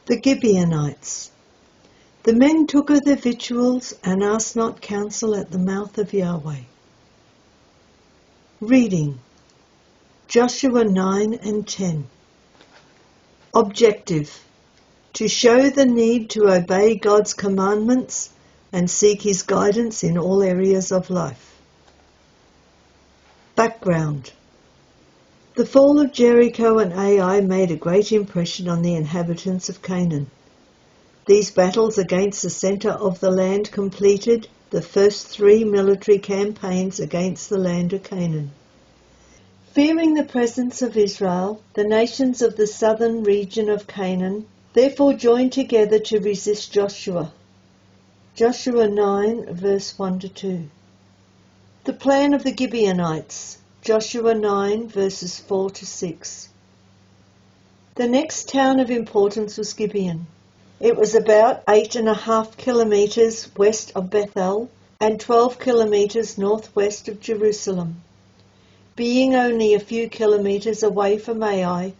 The Gibeonites. The men took of their victuals and asked not counsel at the mouth of Yahweh. Reading Joshua 9 and 10. Objective: to show the need to obey God's commandments and seek His guidance in all areas of life. Background: the fall of Jericho and Ai made a great impression on the inhabitants of Canaan. These battles against the centre of the land completed the first 3 military campaigns against the land of Canaan. Fearing the presence of Israel, the nations of the southern region of Canaan therefore joined together to resist Joshua. Joshua 9 verse 1-2. The plan of the Gibeonites. Joshua 9 verses 4-6. The next town of importance was Gibeon. It was about 8.5 kilometres west of Bethel and 12 kilometres northwest of Jerusalem. Being only a few kilometres away from Ai,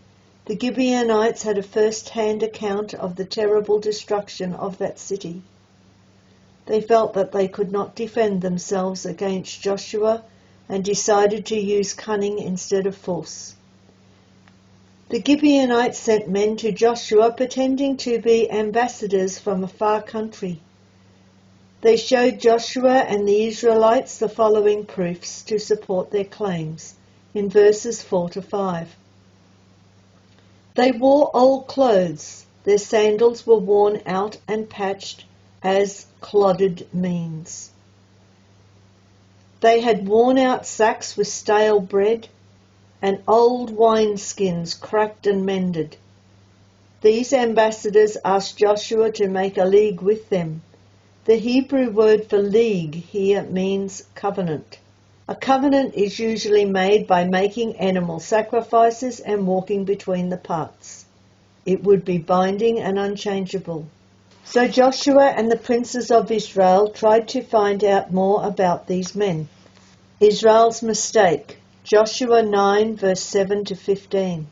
the Gibeonites had a first-hand account of the terrible destruction of that city. They felt that they could not defend themselves against Joshua and decided to use cunning instead of force. The Gibeonites sent men to Joshua pretending to be ambassadors from a far country. They showed Joshua and the Israelites the following proofs to support their claims, in verses 4-5. They wore old clothes. Their sandals were worn out and patched, as clodded means. They had worn out sacks with stale bread, and old wineskins cracked and mended. These ambassadors asked Joshua to make a league with them. The Hebrew word for league here means covenant. A covenant is usually made by making animal sacrifices and walking between the parts. It would be binding and unchangeable. So Joshua and the princes of Israel tried to find out more about these men. Israel's mistake. Joshua 9 verse 7-15.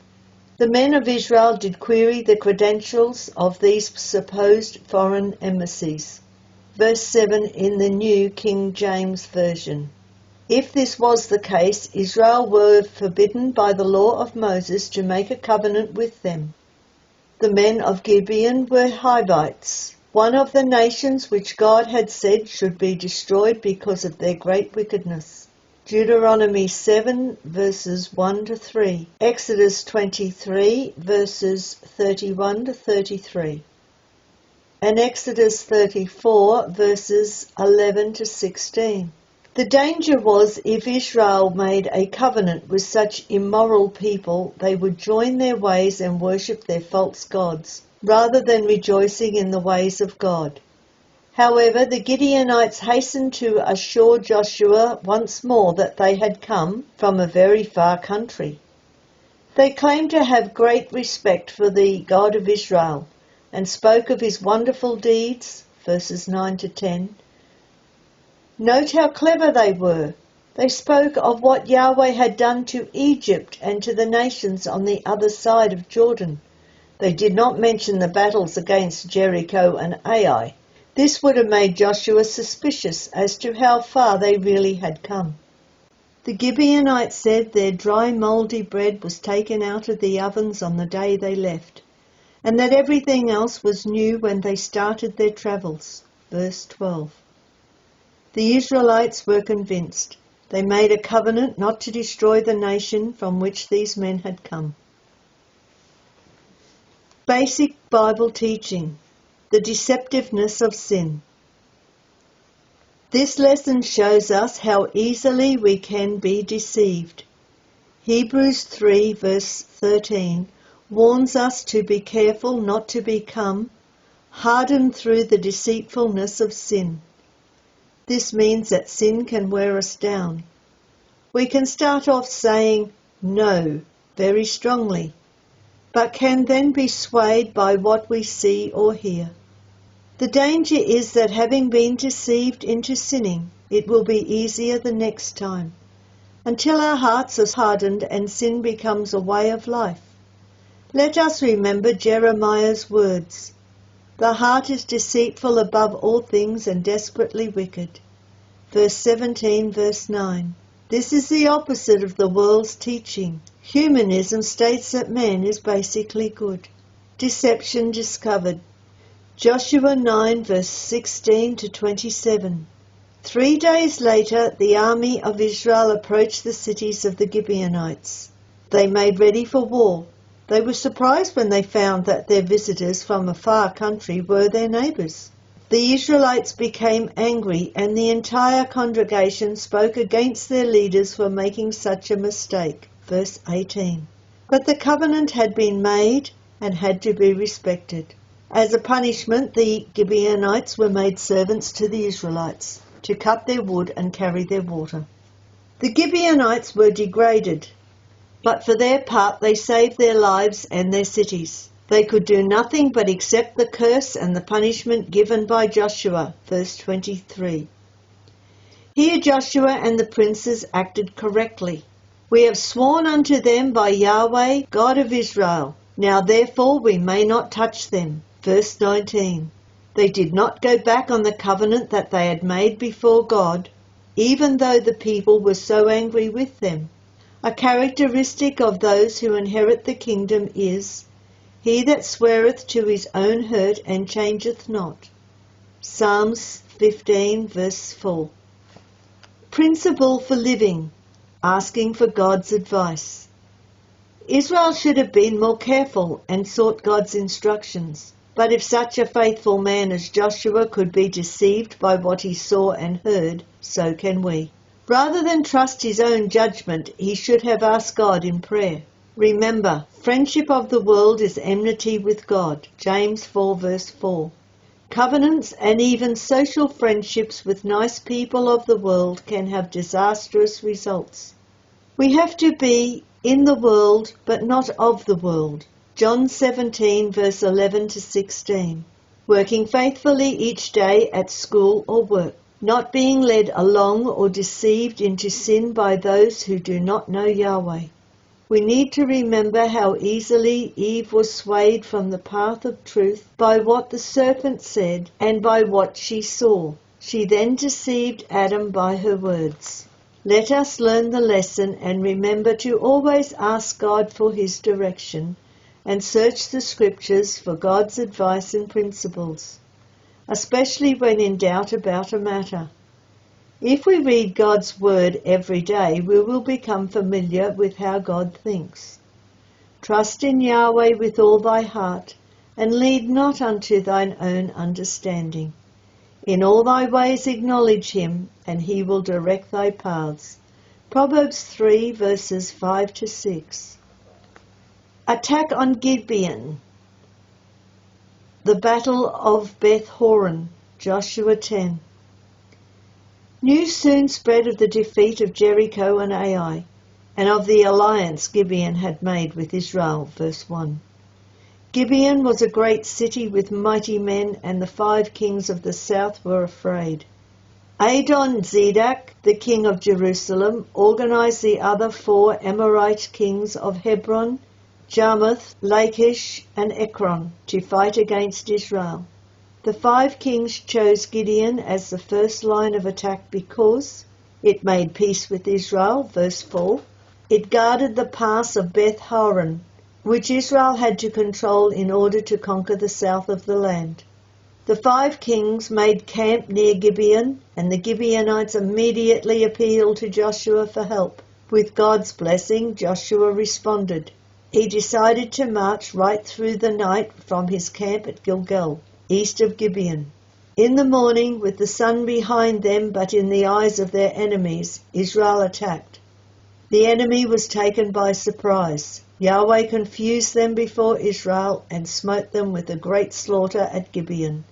The men of Israel did query the credentials of these supposed foreign embassies. Verse 7 in the New King James Version. If this was the case, Israel were forbidden by the law of Moses to make a covenant with them. The men of Gibeon were Hivites, one of the nations which God had said should be destroyed because of their great wickedness. Deuteronomy 7 verses 1-3, Exodus 23 verses 31-33. And Exodus 34 verses 11-16. The danger was if Israel made a covenant with such immoral people, they would join their ways and worship their false gods, rather than rejoicing in the ways of God. However, the Gibeonites hastened to assure Joshua once more that they had come from a very far country. They claimed to have great respect for the God of Israel, and spoke of his wonderful deeds, verses 9-10. Note how clever they were. They spoke of what Yahweh had done to Egypt and to the nations on the other side of Jordan. They did not mention the battles against Jericho and Ai. This would have made Joshua suspicious as to how far they really had come. The Gibeonites said their dry mouldy bread was taken out of the ovens on the day they left, and that everything else was new when they started their travels. Verse 12. The Israelites were convinced. They made a covenant not to destroy the nation from which these men had come. Basic Bible teaching: the deceptiveness of sin. This lesson shows us how easily we can be deceived. Hebrews 3 verse 13 warns us to be careful not to become hardened through the deceitfulness of sin. This means that sin can wear us down. We can start off saying no very strongly, but can then be swayed by what we see or hear. The danger is that having been deceived into sinning, it will be easier the next time, until our hearts are hardened and sin becomes a way of life. Let us remember Jeremiah's words. The heart is deceitful above all things and desperately wicked. Verse 17, verse 9. This is the opposite of the world's teaching. Humanism states that man is basically good. Deception discovered. Joshua 9, verse 16 to 27. 3 days later, the army of Israel approached the cities of the Gibeonites. They made ready for war. They were surprised when they found that their visitors from a far country were their neighbours. The Israelites became angry, and the entire congregation spoke against their leaders for making such a mistake. Verse 18. But the covenant had been made and had to be respected. As a punishment, the Gibeonites were made servants to the Israelites, to cut their wood and carry their water. The Gibeonites were degraded, but for their part they saved their lives and their cities. They could do nothing but accept the curse and the punishment given by Joshua. Verse 23. Here Joshua and the princes acted correctly. We have sworn unto them by Yahweh, God of Israel. Now therefore we may not touch them. Verse 19. They did not go back on the covenant that they had made before God, even though the people were so angry with them. A characteristic of those who inherit the kingdom is, he that sweareth to his own hurt and changeth not. Psalms 15 verse 4. Principle for living, asking for God's advice. Israel should have been more careful and sought God's instructions. But if such a faithful man as Joshua could be deceived by what he saw and heard, so can we. Rather than trust his own judgment, he should have asked God in prayer. Remember, friendship of the world is enmity with God. James 4 verse 4. Covenants and even social friendships with nice people of the world can have disastrous results. We have to be in the world, but not of the world. John 17 verse 11 to 16. Working faithfully each day at school or work. Not being led along or deceived into sin by those who do not know Yahweh. We need to remember how easily Eve was swayed from the path of truth by what the serpent said and by what she saw. She then deceived Adam by her words. Let us learn the lesson and remember to always ask God for his direction and search the scriptures for God's advice and principles, especially when in doubt about a matter. If we read God's word every day, we will become familiar with how God thinks. Trust in Yahweh with all thy heart, and lead not unto thine own understanding. In all thy ways acknowledge him, and he will direct thy paths. Proverbs 3 verses 5 to 6. Attack on Gibeon. The Battle of Beth Horon, Joshua 10. News soon spread of the defeat of Jericho and Ai, and of the alliance Gibeon had made with Israel, verse 1. Gibeon was a great city with mighty men, and the 5 kings of the south were afraid. Adon-Zedek, the king of Jerusalem, organized the other 4 Amorite kings of Hebron, Jarmuth, Lachish, and Ekron to fight against Israel. The 5 kings chose Gideon as the first line of attack because it made peace with Israel, verse 4. It guarded the pass of Beth Horon, which Israel had to control in order to conquer the south of the land. The 5 kings made camp near Gibeon, and the Gibeonites immediately appealed to Joshua for help. With God's blessing, Joshua responded. He decided to march right through the night from his camp at Gilgal, east of Gibeon. In the morning, with the sun behind them but in the eyes of their enemies, Israel attacked. The enemy was taken by surprise. Yahweh confused them before Israel and smote them with a great slaughter at Gibeon.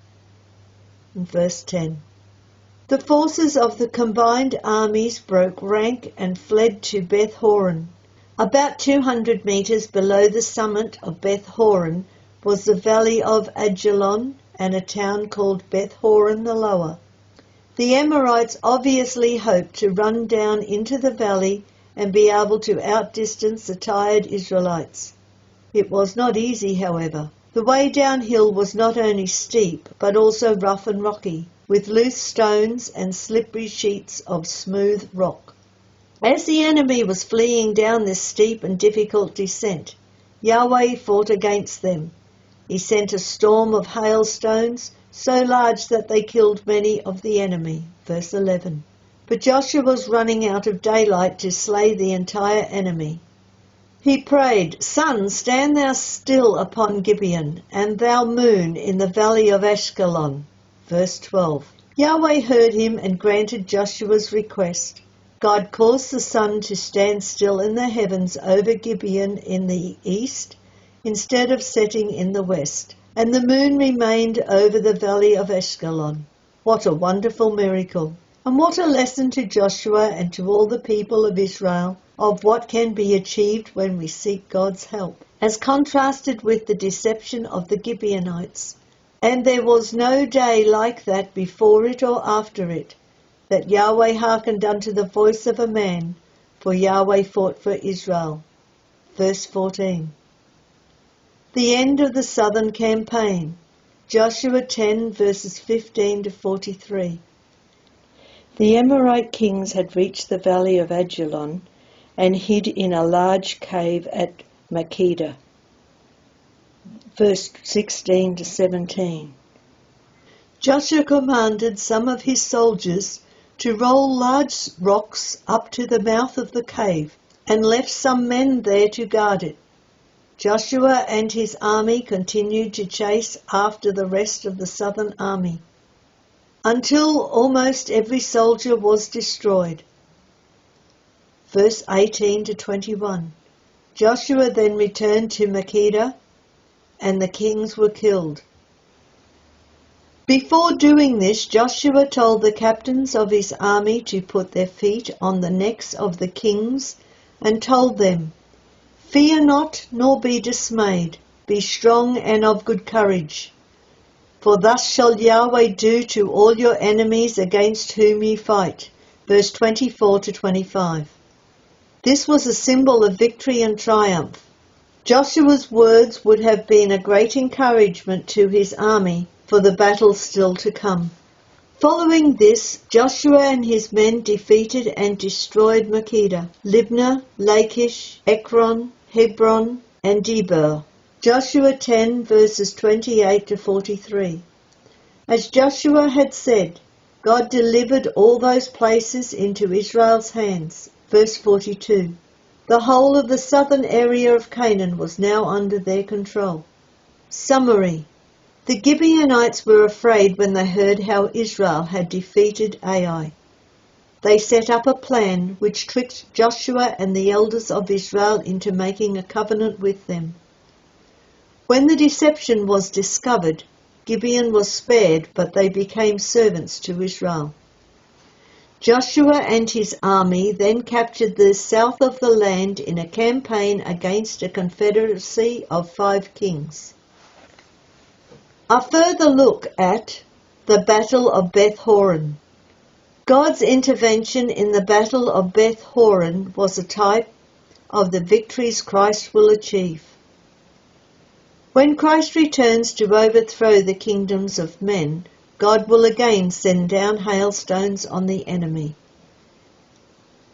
In verse 10. The forces of the combined armies broke rank and fled to Beth Horon. About 200 meters below the summit of Beth Horon was the valley of Ajalon and a town called Beth Horon the Lower. The Amorites obviously hoped to run down into the valley and be able to outdistance the tired Israelites. It was not easy, however. The way downhill was not only steep, but also rough and rocky, with loose stones and slippery sheets of smooth rock. As the enemy was fleeing down this steep and difficult descent, Yahweh fought against them. He sent a storm of hailstones, so large that they killed many of the enemy. Verse 11. But Joshua was running out of daylight to slay the entire enemy. He prayed, "Sun, stand thou still upon Gibeon, and thou moon in the valley of Ashkelon." Verse 12. Yahweh heard him and granted Joshua's request. God caused the sun to stand still in the heavens over Gibeon in the east, instead of setting in the west, and the moon remained over the valley of Ashkelon. What a wonderful miracle! And what a lesson to Joshua and to all the people of Israel of what can be achieved when we seek God's help, as contrasted with the deception of the Gibeonites. And there was no day like that before it or after it, that Yahweh hearkened unto the voice of a man, for Yahweh fought for Israel. Verse 14. The end of the southern campaign. Joshua 10 verses 15 to 43. The Amorite kings had reached the valley of Ajalon and hid in a large cave at Makkedah. Verse 16 to 17. Joshua commanded some of his soldiers to roll large rocks up to the mouth of the cave, and left some men there to guard it. Joshua and his army continued to chase after the rest of the southern army, until almost every soldier was destroyed. Verse 18 to 21. Joshua then returned to Makkedah, and the kings were killed. Before doing this, Joshua told the captains of his army to put their feet on the necks of the kings, and told them, "Fear not, nor be dismayed. Be strong and of good courage. For thus shall Yahweh do to all your enemies against whom ye fight." Verse 24 to 25. This was a symbol of victory and triumph. Joshua's words would have been a great encouragement to his army for the battle still to come. Following this, Joshua and his men defeated and destroyed Makkedah, Libnah, Lachish, Ekron, Hebron, and Debir. Joshua 10 verses 28 to 43. As Joshua had said, God delivered all those places into Israel's hands. Verse 42. The whole of the southern area of Canaan was now under their control. Summary. The Gibeonites were afraid when they heard how Israel had defeated Ai. They set up a plan which tricked Joshua and the elders of Israel into making a covenant with them. When the deception was discovered, Gibeon was spared, but they became servants to Israel. Joshua and his army then captured the south of the land in a campaign against a confederacy of 5 kings. A further look at the Battle of Beth Horon. God's intervention in the Battle of Beth Horon was a type of the victories Christ will achieve. When Christ returns to overthrow the kingdoms of men, God will again send down hailstones on the enemy.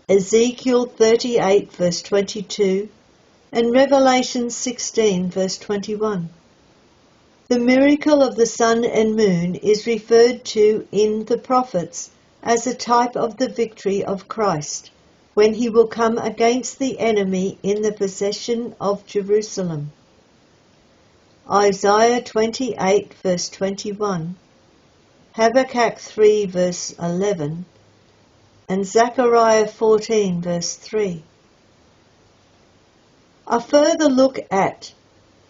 Ezekiel 38 verse 22 and Revelation 16 verse 21. The miracle of the sun and moon is referred to in the prophets as a type of the victory of Christ, when he will come against the enemy in the possession of Jerusalem. Isaiah 28 verse 21, Habakkuk 3 verse 11, and Zechariah 14 verse 3. A further look at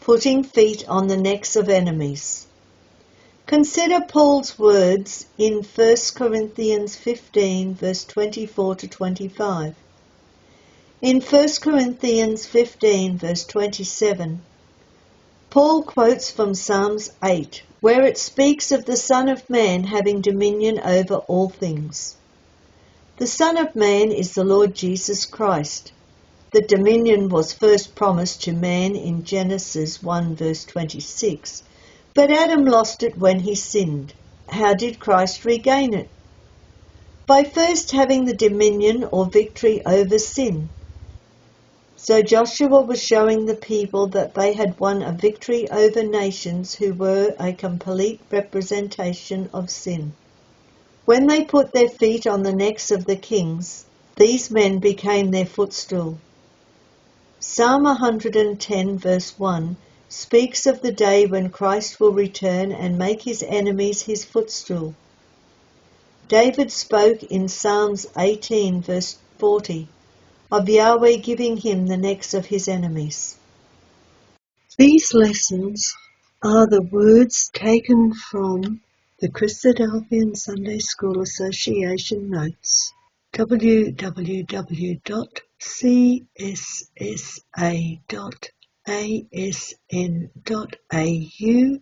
putting feet on the necks of enemies. Consider Paul's words in 1 Corinthians 15 verse 24 to 25. In 1 Corinthians 15 verse 27, Paul quotes from Psalms 8, where it speaks of the Son of Man having dominion over all things. The Son of Man is the Lord Jesus Christ. The dominion was first promised to man in Genesis 1 verse 26, but Adam lost it when he sinned. How did Christ regain it? By first having the dominion or victory over sin. So Joshua was showing the people that they had won a victory over nations who were a complete representation of sin. When they put their feet on the necks of the kings, these men became their footstool. Psalm 110 verse 1 speaks of the day when Christ will return and make his enemies his footstool. David spoke in Psalms 18 verse 40 of Yahweh giving him the necks of his enemies. These lessons are the words taken from the Christadelphian Sunday School Association notes, www.cssa.asn.au,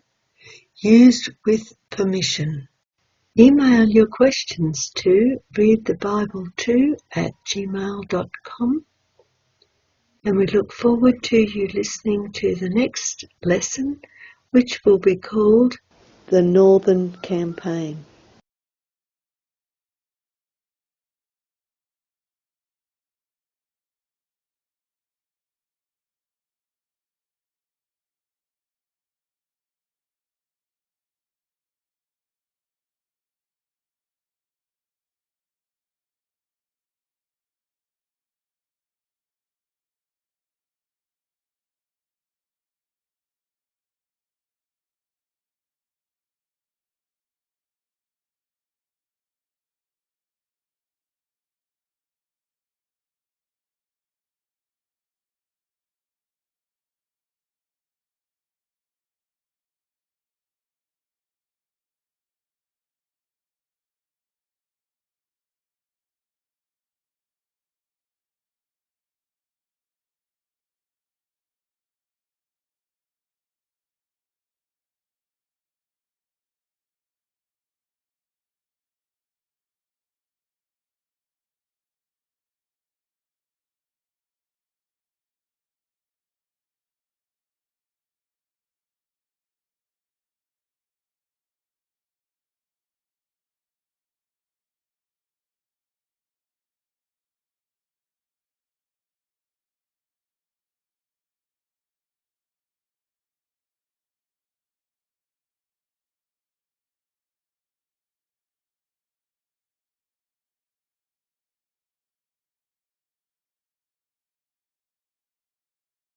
used with permission. Email your questions to readthebible2@gmail.com, and we look forward to you listening to the next lesson, which will be called The Northern Campaign.